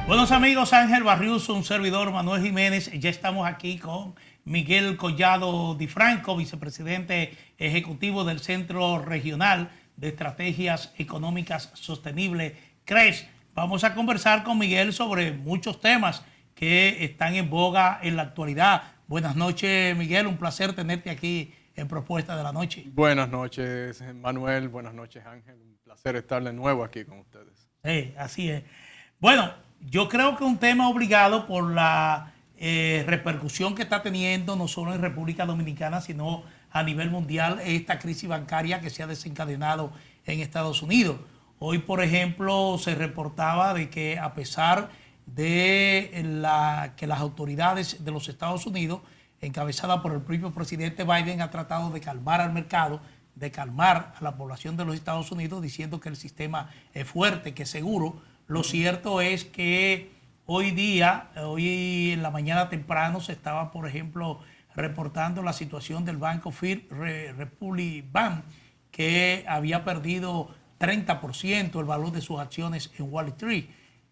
Buenos amigos, Ángel Barriuso, un servidor, Manuel Jiménez. Ya estamos aquí con Miguel Collado Di Franco, vicepresidente ejecutivo del Centro Regional de Estrategias Económicas Sostenibles, CRES. Vamos a conversar con Miguel sobre muchos temas que están en boga en la actualidad. Buenas noches, Miguel. Un placer tenerte aquí en Propuesta de la Noche. Buenas noches, Manuel. Buenas noches, Ángel. Un placer estar de nuevo aquí con ustedes. Sí, así es. Bueno, yo creo que un tema obligado por la repercusión que está teniendo no solo en República Dominicana, sino a nivel mundial, esta crisis bancaria que se ha desencadenado en Estados Unidos. Hoy, por ejemplo, se reportaba de que a pesar de que las autoridades de los Estados Unidos, encabezadas por el propio presidente Biden, ha tratado de calmar al mercado, de calmar a la población de los Estados Unidos, diciendo que el sistema es fuerte, que es seguro. Lo cierto es que hoy en la mañana temprano, se estaba, por ejemplo, reportando la situación del Banco First Republic Bank, que había perdido 30% el valor de sus acciones en Wall Street.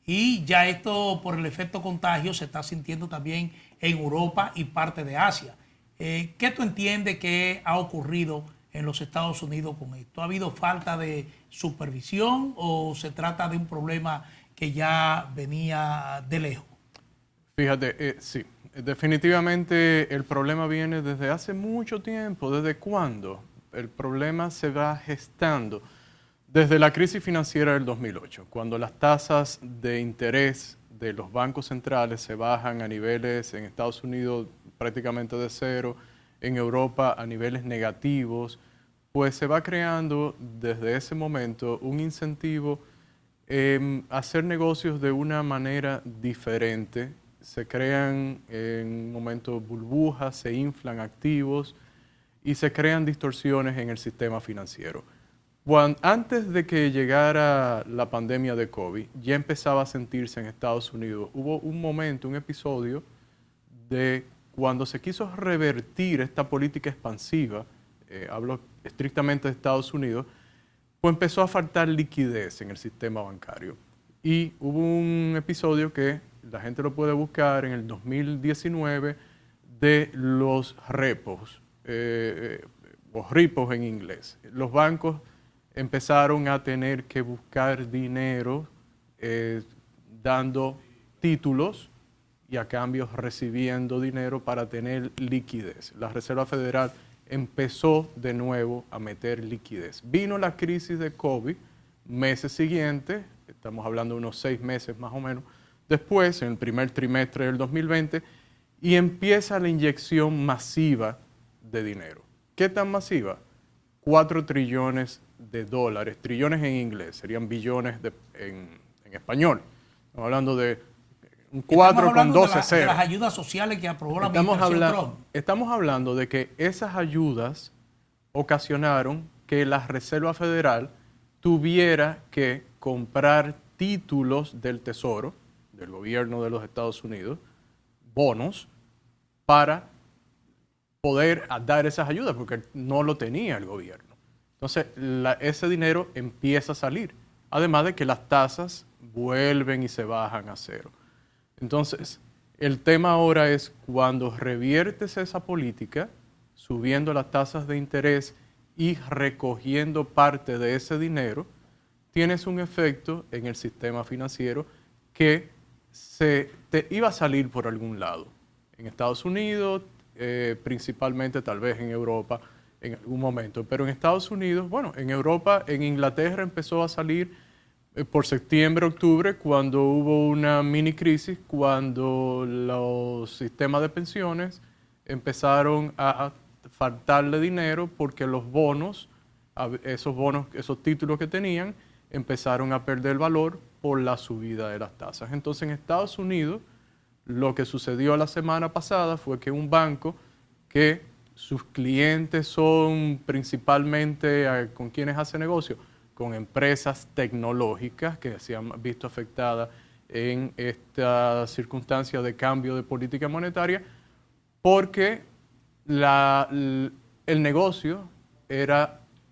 Y ya esto, por el efecto contagio, se está sintiendo también en Europa y parte de Asia. ¿Qué tú entiendes que ha ocurrido en los Estados Unidos con esto? ¿Ha habido falta de supervisión o se trata de un problema que ya venía de lejos? Fíjate, sí, definitivamente el problema viene desde hace mucho tiempo. ¿Desde cuándo? El problema se va gestando desde la crisis financiera del 2008, cuando las tasas de interés de los bancos centrales se bajan a niveles en Estados Unidos prácticamente de cero, en Europa a niveles negativos, pues se va creando desde ese momento un incentivo a hacer negocios de una manera diferente. Se crean en un momento burbujas, se inflan activos y se crean distorsiones en el sistema financiero. Antes de que llegara la pandemia de COVID, ya empezaba a sentirse en Estados Unidos. Hubo un momento, un episodio de cuando se quiso revertir esta política expansiva, hablo estrictamente de Estados Unidos, pues empezó a faltar liquidez en el sistema bancario. Y hubo un episodio que la gente lo puede buscar en el 2019 de los repos, o repos en inglés. Los bancos empezaron a tener que buscar dinero dando títulos y a cambio recibiendo dinero para tener liquidez. La Reserva Federal empezó de nuevo a meter liquidez. Vino la crisis de COVID, meses siguientes, estamos hablando de unos 6 meses más o menos, después, en el primer trimestre del 2020, y empieza la inyección masiva de dinero. ¿Qué tan masiva? 4 trillones de dólares, trillones en inglés, serían billones en español. Estamos hablando de un 4 con 12 ceros. De las ayudas sociales que aprobó la administración Trump. Estamos hablando de que esas ayudas ocasionaron que la Reserva Federal tuviera que comprar títulos del Tesoro, del gobierno de los Estados Unidos, bonos, para poder dar esas ayudas, porque no lo tenía el gobierno. Entonces, ese dinero empieza a salir, además de que las tasas vuelven y se bajan a cero. Entonces, el tema ahora es cuando reviertes esa política, subiendo las tasas de interés y recogiendo parte de ese dinero, tienes un efecto en el sistema financiero que te iba a salir por algún lado. En Estados Unidos, principalmente tal vez en Europa en algún momento, pero en Estados Unidos, bueno, en Europa, en Inglaterra empezó a salir por septiembre, octubre, cuando hubo una mini crisis, cuando los sistemas de pensiones empezaron a faltarle dinero porque los bonos, esos títulos que tenían, empezaron a perder valor por la subida de las tasas. Entonces, en Estados Unidos, lo que sucedió la semana pasada fue que un banco que sus clientes son principalmente con quienes hace negocio, con empresas tecnológicas que se han visto afectadas en esta circunstancia de cambio de política monetaria, porque el negocio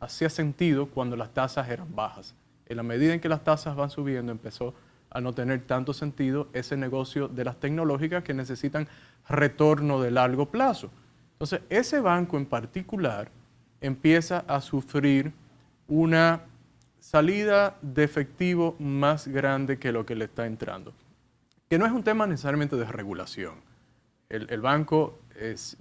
hacía sentido cuando las tasas eran bajas. En la medida en que las tasas van subiendo, empezó al no tener tanto sentido ese negocio de las tecnológicas que necesitan retorno de largo plazo. Entonces, ese banco en particular empieza a sufrir una salida de efectivo más grande que lo que le está entrando, que no es un tema necesariamente de regulación. El banco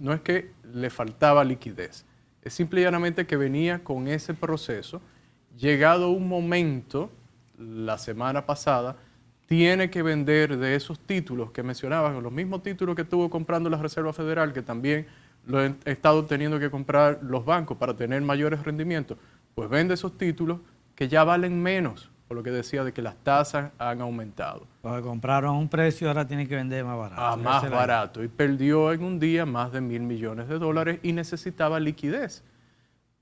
no es que le faltaba liquidez, es simple y llanamente que venía con ese proceso. Llegado un momento, la semana pasada, tiene que vender de esos títulos que mencionabas, los mismos títulos que estuvo comprando la Reserva Federal, que también lo han estado teniendo que comprar los bancos para tener mayores rendimientos, pues vende esos títulos que ya valen menos, por lo que decía de que las tasas han aumentado. Porque compraron a un precio, ahora tienen que vender más barato. A más barato. Y perdió en un día más de $1.000 millones y necesitaba liquidez.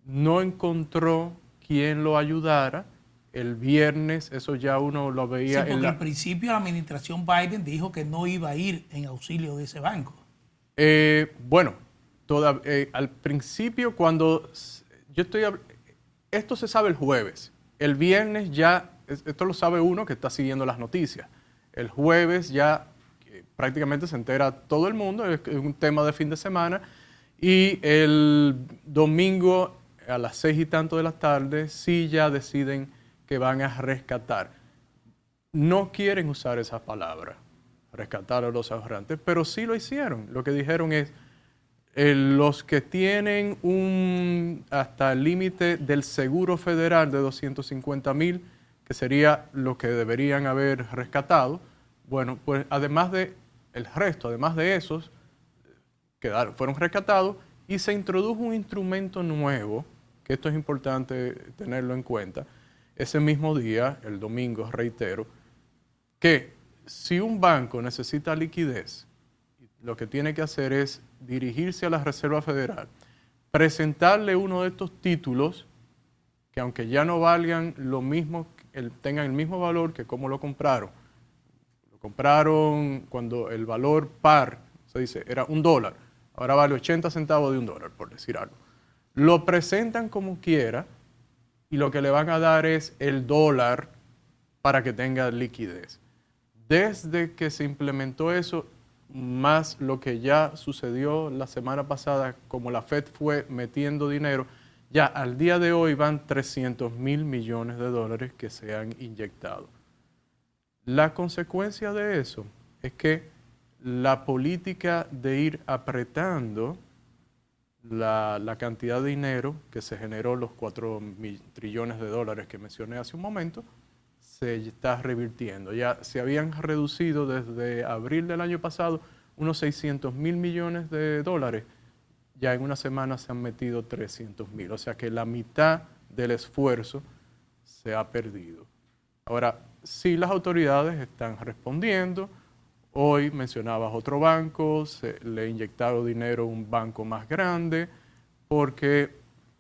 No encontró quien lo ayudara. El viernes, eso ya uno lo veía. Sí, porque al principio la administración Biden dijo que no iba a ir en auxilio de ese banco. Bueno, al principio cuando esto se sabe el jueves. El viernes ya, esto lo sabe uno que está siguiendo las noticias. El jueves ya prácticamente se entera todo el mundo, es un tema de fin de semana. Y el domingo a las 6 y tanto de la tarde sí ya deciden que van a rescatar. No quieren usar esa palabra, rescatar a los ahorrantes, pero sí lo hicieron. Lo que dijeron es, los que tienen hasta el límite del seguro federal de 250,000, que sería lo que deberían haber rescatado, bueno, pues además de esos, fueron rescatados y se introdujo un instrumento nuevo, que esto es importante tenerlo en cuenta, ese mismo día, el domingo, reitero, que si un banco necesita liquidez, lo que tiene que hacer es dirigirse a la Reserva Federal, presentarle uno de estos títulos que aunque ya no valgan lo mismo, tengan el mismo valor que como lo compraron. Lo compraron cuando el valor par, se dice, era $1, ahora vale 80 centavos de $1, por decir algo. Lo presentan como quiera y lo que le van a dar es el dólar para que tenga liquidez. Desde que se implementó eso, más lo que ya sucedió la semana pasada, como la Fed fue metiendo dinero, ya al día de hoy van $300,000 millones que se han inyectado. La consecuencia de eso es que la política de ir apretando la cantidad de dinero que se generó, los $4 trillones que mencioné hace un momento, se está revirtiendo. Ya se habían reducido desde abril del año pasado unos $600,000 millones, ya en una semana se han metido 300,000, o sea que la mitad del esfuerzo se ha perdido. Ahora, sí, las autoridades están respondiendo. Hoy mencionabas otro banco, le inyectaron dinero a un banco más grande, porque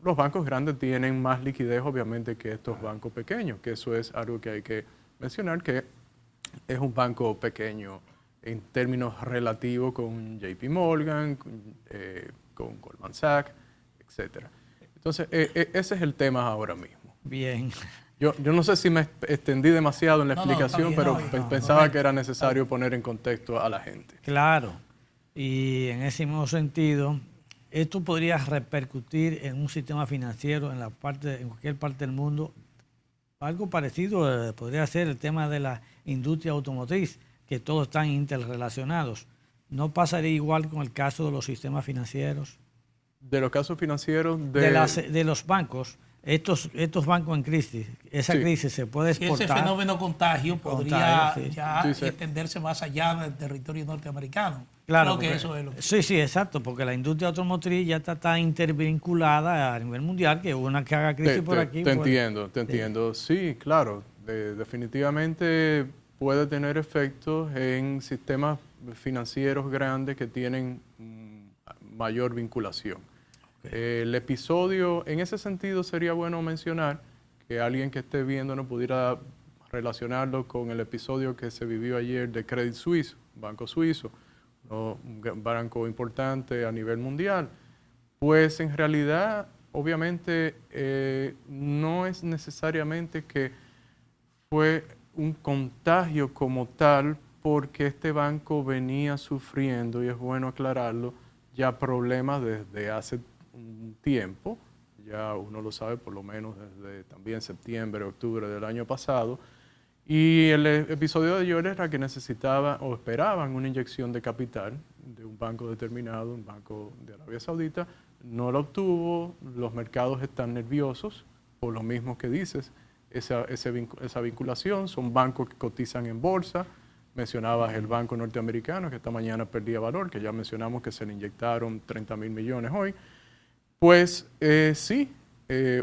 los bancos grandes tienen más liquidez, obviamente, que estos bancos pequeños, que eso es algo que hay que mencionar, que es un banco pequeño en términos relativos con JP Morgan, con Goldman Sachs, etc. Entonces, ese es el tema ahora mismo. Bien. Yo no sé si me extendí demasiado en la explicación, pero pensaba que era necesario poner en contexto a la gente. Claro. Y en ese mismo sentido, esto podría repercutir en un sistema financiero en cualquier parte del mundo. Algo parecido podría ser el tema de la industria automotriz, que todos están interrelacionados. ¿No pasaría igual con el caso de los sistemas financieros? De los casos financieros de los bancos. Estos bancos en crisis, esa crisis se puede exportar. Ese fenómeno contagio podría extenderse más allá del territorio norteamericano. Claro, porque eso es lo que... Sí, exacto, porque la industria automotriz ya está tan intervinculada a nivel mundial que una que haga crisis por aquí... Te entiendo. Sí, claro, definitivamente puede tener efectos en sistemas financieros grandes que tienen mayor vinculación. El episodio, en ese sentido sería bueno mencionar que alguien que esté viendo no pudiera relacionarlo con el episodio que se vivió ayer de Credit Suisse, banco suizo, un banco importante a nivel mundial. Pues en realidad, obviamente, no es necesariamente que fue un contagio como tal porque este banco venía sufriendo, y es bueno aclararlo, ya problemas desde hace un tiempo, ya uno lo sabe por lo menos desde también septiembre, octubre del año pasado, y el episodio de ayer era que necesitaba o esperaban una inyección de capital de un banco determinado, un banco de Arabia Saudita, no lo obtuvo, los mercados están nerviosos, por lo mismo que dices, esa vinculación, son bancos que cotizan en bolsa. Mencionabas el banco norteamericano que esta mañana perdía valor, que ya mencionamos que se le inyectaron 30.000 millones hoy. Pues sí,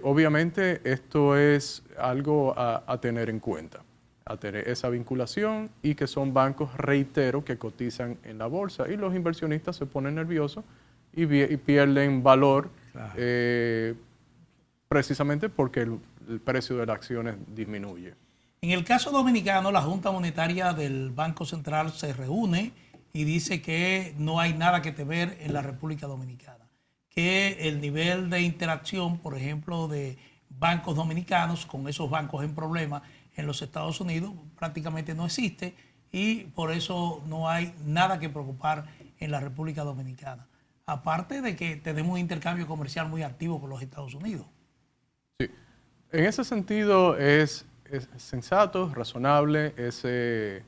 obviamente esto es algo a tener en cuenta, a tener esa vinculación, y que son bancos, reitero, que cotizan en la bolsa, y los inversionistas se ponen nerviosos y pierden valor, Claro. precisamente porque el precio de las acciones disminuye. En el caso dominicano, la Junta Monetaria del Banco Central se reúne y dice que no hay nada que temer en la República Dominicana, que el nivel de interacción, por ejemplo, de bancos dominicanos con esos bancos en problemas en los Estados Unidos prácticamente no existe, y por eso no hay nada que preocupar en la República Dominicana. Aparte de que tenemos un intercambio comercial muy activo con los Estados Unidos. Sí, en ese sentido es sensato, razonable ese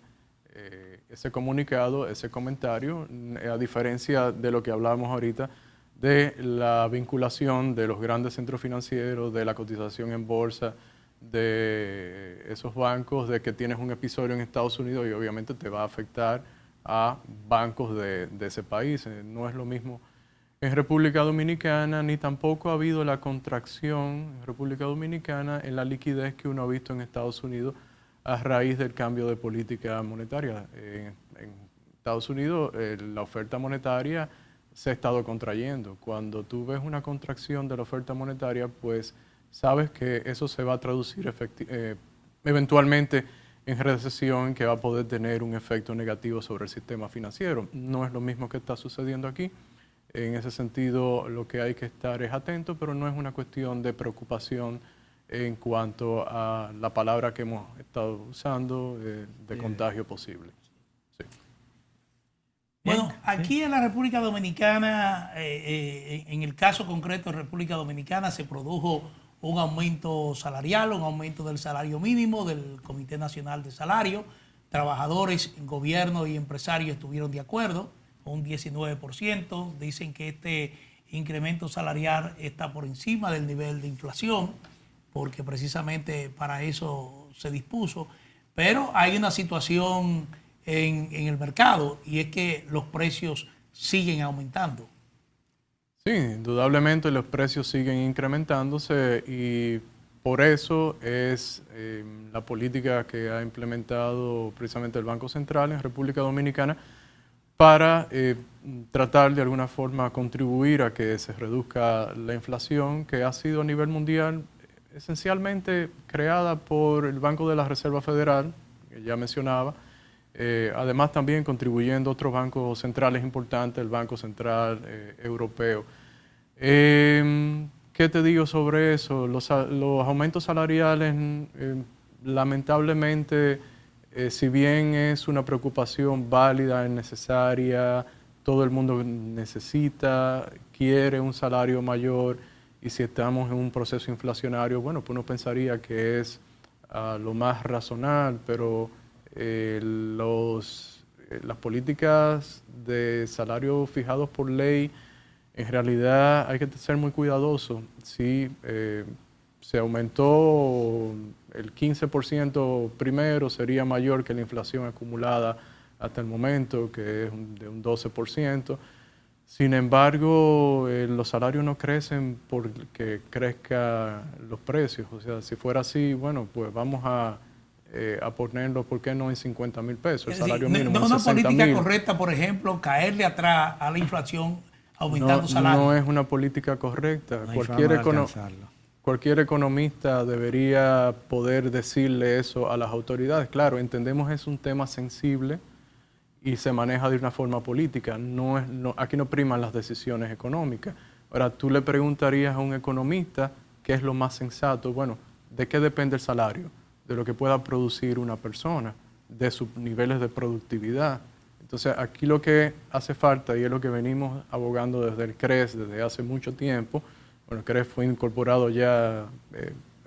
comunicado, ese comentario, a diferencia de lo que hablábamos ahorita de la vinculación de los grandes centros financieros, de la cotización en bolsa, de esos bancos, de que tienes un episodio en Estados Unidos y obviamente te va a afectar a bancos de ese país. No es lo mismo en República Dominicana, ni tampoco ha habido la contracción en República Dominicana en la liquidez que uno ha visto en Estados Unidos a raíz del cambio de política monetaria. En Estados Unidos la oferta monetaria se ha estado contrayendo. Cuando tú ves una contracción de la oferta monetaria, pues sabes que eso se va a traducir eventualmente en recesión, que va a poder tener un efecto negativo sobre el sistema financiero. No es lo mismo que está sucediendo aquí. En ese sentido, lo que hay que estar es atento, pero no es una cuestión de preocupación en cuanto a la palabra que hemos estado usando de contagio posible. Sí. Bueno, aquí en la República Dominicana, en el caso concreto de República Dominicana, se produjo un aumento salarial, un aumento del salario mínimo del Comité Nacional de Salario. Trabajadores, gobierno y empresarios estuvieron de acuerdo, un 19%. Dicen que este incremento salarial está por encima del nivel de inflación, porque precisamente para eso se dispuso. Pero hay una situación en el mercado, y es que los precios siguen aumentando. Sí, indudablemente los precios siguen incrementándose, y por eso es la política que ha implementado precisamente el Banco Central en República Dominicana para tratar de alguna forma contribuir a que se reduzca la inflación, que ha sido a nivel mundial esencialmente creada por el Banco de la Reserva Federal, que ya mencionaba, además también contribuyendo otros bancos centrales importantes, el Banco Central Europeo. ¿Qué te digo sobre eso? Los aumentos salariales, lamentablemente, si bien es una preocupación válida, es necesaria, todo el mundo necesita, quiere un salario mayor, y si estamos en un proceso inflacionario, bueno, pues uno pensaría que es lo más razonable, pero las políticas de salario fijados por ley, en realidad hay que ser muy cuidadoso. Sí, se aumentó el 15% primero, sería mayor que la inflación acumulada hasta el momento, que es de un 12%. Sin embargo, los salarios no crecen porque crezcan los precios. O sea, si fuera así, bueno, pues vamos a ponerlo, ¿por qué no en 50,000 pesos? El salario mínimo no en es una 60,000. política correcta, por ejemplo, caerle atrás a la inflación aumentando salarios. No es una política correcta. No hay forma de alcanzarlo. Cualquier economista debería poder decirle eso a las autoridades. Claro, entendemos es un tema sensible y se maneja de una forma política. Aquí no priman las decisiones económicas. Ahora, tú le preguntarías a un economista qué es lo más sensato. Bueno, ¿de qué depende el salario? de lo que pueda producir una persona, de sus niveles de productividad. Entonces, aquí lo que hace falta, y es lo que venimos abogando desde el CRES desde hace mucho tiempo, bueno, el CRES fue incorporado ya,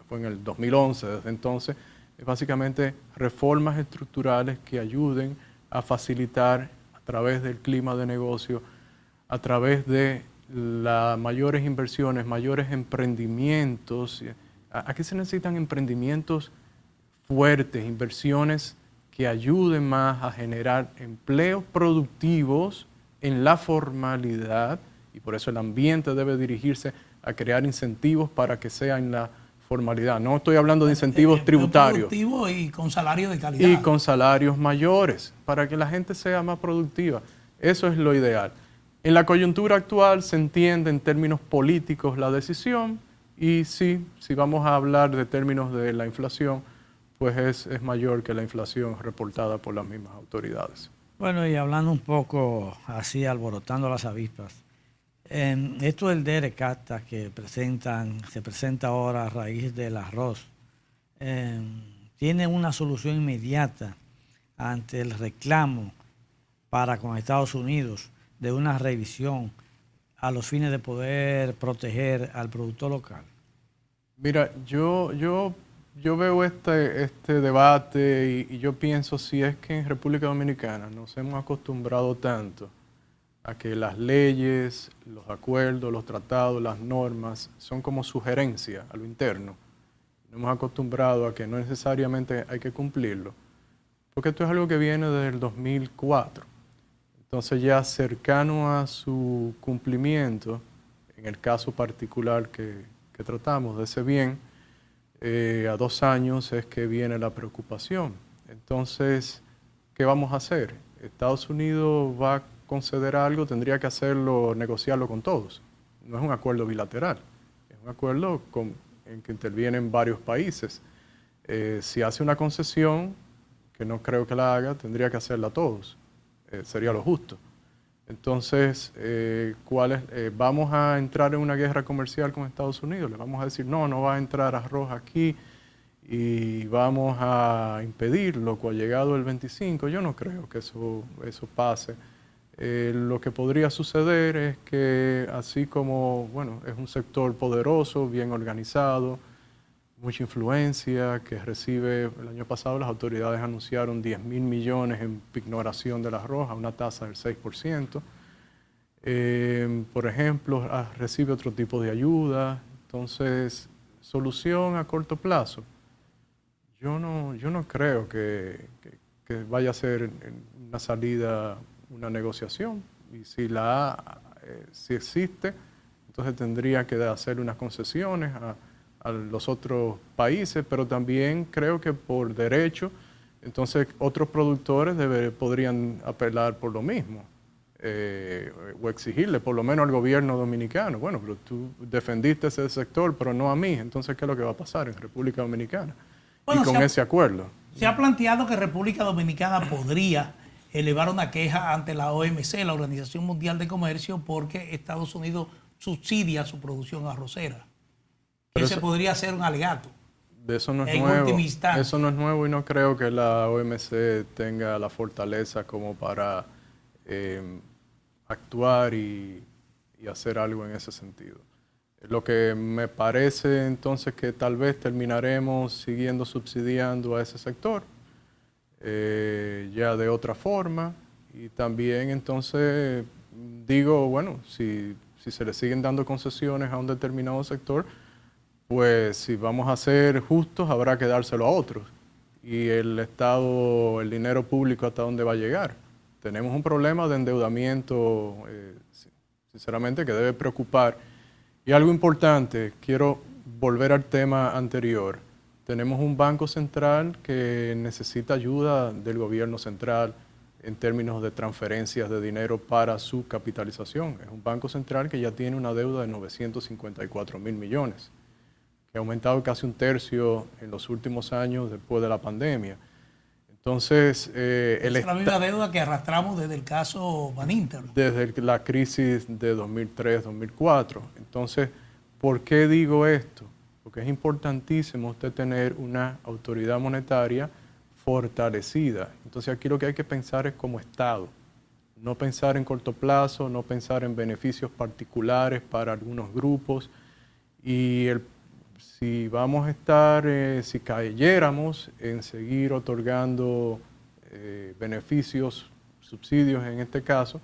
fue en el 2011, desde entonces, es básicamente reformas estructurales que ayuden a facilitar a través del clima de negocio, a través de las mayores inversiones, mayores emprendimientos. Aquí se necesitan emprendimientos fuertes, inversiones que ayuden más a generar empleos productivos en la formalidad, y por eso el ambiente debe dirigirse a crear incentivos para que sea en la formalidad. No estoy hablando de incentivos tributarios. Productivo y con salarios de calidad. Y con salarios mayores, para que la gente sea más productiva. Eso es lo ideal. En la coyuntura actual se entiende en términos políticos la decisión, y sí, si vamos a hablar de términos de la inflación, pues es mayor que la inflación reportada por las mismas autoridades. Bueno, y hablando un poco así, alborotando las avispas, esto del DRCATA que se presenta ahora a raíz del arroz, tiene una solución inmediata ante el reclamo para con Estados Unidos de una revisión a los fines de poder proteger al productor local. Mira, yo veo este debate y yo pienso si es que en República Dominicana nos hemos acostumbrado tanto a que las leyes, los acuerdos, los tratados, las normas son como sugerencia a lo interno. Nos hemos acostumbrado a que no necesariamente hay que cumplirlo, porque esto es algo que viene desde el 2004. Entonces ya cercano a su cumplimiento, en el caso particular que tratamos de ese bien, a 2 años es que viene la preocupación. Entonces, ¿qué vamos a hacer? Estados Unidos va a conceder algo, tendría que hacerlo, negociarlo con todos. No es un acuerdo bilateral, es un acuerdo en que intervienen varios países. Si hace una concesión, que no creo que la haga, tendría que hacerla a todos. Sería lo justo. Entonces, ¿vamos a entrar en una guerra comercial con Estados Unidos? ¿Le vamos a decir, no va a entrar arroz aquí y vamos a impedirlo cuando llegado el 25? Yo no creo que eso pase. Lo que podría suceder es que así como, bueno, es un sector poderoso, bien organizado, mucha influencia, que recibe, el año pasado las autoridades anunciaron 10.000 millones en pignoración del arroz a una tasa del 6%. Por ejemplo, recibe otro tipo de ayuda. Entonces, solución a corto plazo. Yo no creo que vaya a ser una salida, una negociación. Y si si existe, entonces tendría que hacer unas concesiones a los otros países, pero también creo que por derecho, entonces otros productores podrían apelar por lo mismo, o exigirle por lo menos al gobierno dominicano. Bueno, pero tú defendiste ese sector, pero no a mí. Entonces, ¿qué es lo que va a pasar en República Dominicana? Bueno, y con ese acuerdo. Se ha planteado que República Dominicana podría elevar una queja ante la OMC, la Organización Mundial de Comercio, porque Estados Unidos subsidia su producción arrocera. Ese podría ser un alegato. De eso no es en nuevo. Última instancia. Eso no es nuevo y no creo que la OMC tenga la fortaleza como para actuar y hacer algo en ese sentido. Lo que me parece entonces que tal vez terminaremos siguiendo subsidiando a ese sector ya de otra forma, y también entonces digo, bueno, si se le siguen dando concesiones a un determinado sector, pues si vamos a ser justos, habrá que dárselo a otros. Y el Estado, el dinero público, ¿hasta dónde va a llegar? Tenemos un problema de endeudamiento, sinceramente, que debe preocupar. Y algo importante, quiero volver al tema anterior. Tenemos un banco central que necesita ayuda del gobierno central en términos de transferencias de dinero para su capitalización. Es un banco central que ya tiene una deuda de 954 mil millones. Que ha aumentado casi 1/3 en los últimos años después de la pandemia. Entonces, es la misma deuda que arrastramos desde el caso Baninter. Desde la crisis de 2003-2004. Entonces, ¿por qué digo esto? porque es importantísimo usted tener una autoridad monetaria fortalecida. Entonces aquí lo que hay que pensar es como Estado, no pensar en corto plazo, no pensar en beneficios particulares para algunos grupos. Y si vamos a estar, si cayéramos en seguir otorgando beneficios, subsidios en este caso,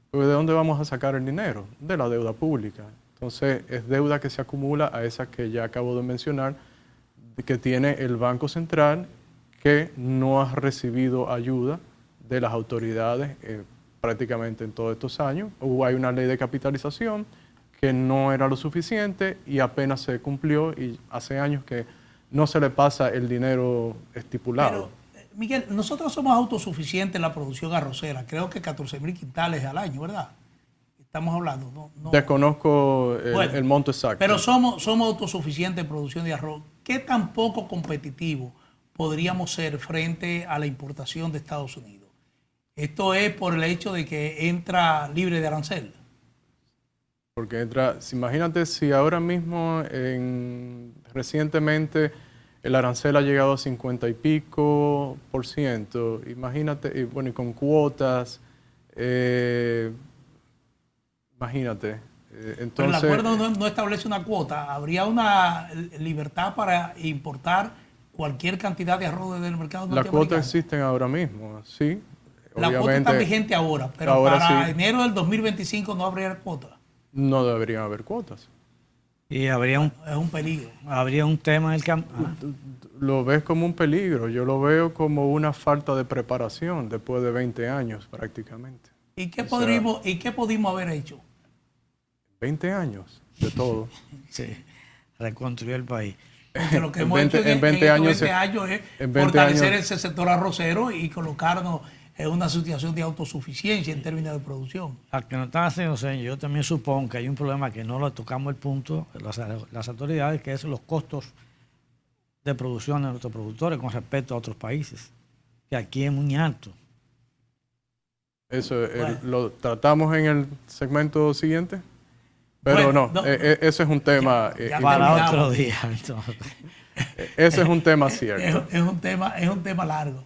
pues ¿de dónde vamos a sacar el dinero? De la deuda pública. Entonces es deuda que se acumula a esa que ya acabo de mencionar, que tiene el Banco Central, que no ha recibido ayuda de las autoridades prácticamente en todos estos años. Hay una ley de capitalización que no era lo suficiente y apenas se cumplió, y hace años que no se le pasa el dinero estipulado. Pero, Miguel, nosotros somos autosuficientes en la producción arrocera, creo que 14.000 quintales al año, ¿verdad? Estamos hablando. No. Desconozco Bueno, el monto exacto. Pero somos autosuficientes en producción de arroz. ¿Qué tan poco competitivo podríamos ser frente a la importación de Estados Unidos? Esto es por el hecho de que entra libre de arancel. Porque imagínate si ahora mismo, recientemente, el arancel ha llegado a 50 y pico %. Imagínate, y con cuotas, imagínate. Entonces, pero el acuerdo no establece una cuota. ¿Habría una libertad para importar cualquier cantidad de arroz desde el mercado norteamericano? Las cuotas existen ahora mismo, sí. La cuota está vigente ahora, pero ahora para sí. Enero del 2025 no habría cuota. No deberían haber cuotas. Y habría Es un peligro. habría un tema en el campo. Lo ves como un peligro, yo lo veo como una falta de preparación después de 20 años prácticamente. ¿Y qué pudimos haber hecho? 20 años de todo. Sí, reconstruyó el país. Porque lo que hemos 20 hecho en 20 años es en 20 fortalecer años, ese sector arrocero y colocarnos en una situación de autosuficiencia en términos de producción. Al que no están haciendo señas, yo también supongo que hay un problema que no lo tocamos el punto, las autoridades, que es los costos de producción de nuestros productores con respecto a otros países, que aquí es muy alto. eso Bueno. lo tratamos en el segmento siguiente, pero Bueno, ese es un tema, ya Para terminamos. otro día. Entonces. ese es un tema cierto. Es un tema largo.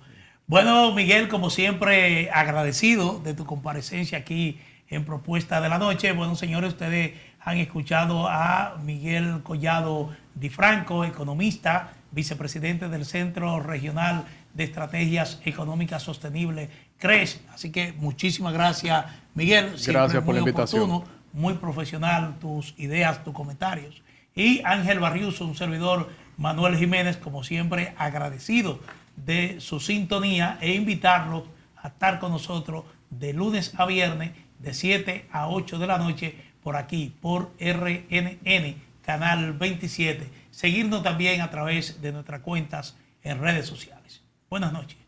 Bueno, Miguel, como siempre, agradecido de tu comparecencia aquí en Propuesta de la Noche. Bueno, señores, ustedes han escuchado a Miguel Collado Di Franco, economista, vicepresidente del Centro Regional de Estrategias Económicas Sostenibles, CRES. Así que muchísimas gracias, Miguel. Siempre Gracias por la invitación. oportuno, muy profesional, tus ideas, tus comentarios. Y Ángel Barriuso, un servidor, Manuel Jiménez, como siempre, agradecido de su sintonía e invitarlos a estar con nosotros de lunes a viernes de 7 a 8 de la noche por aquí, por RNN, Canal 27. Seguirnos también a través de nuestras cuentas en redes sociales. Buenas noches.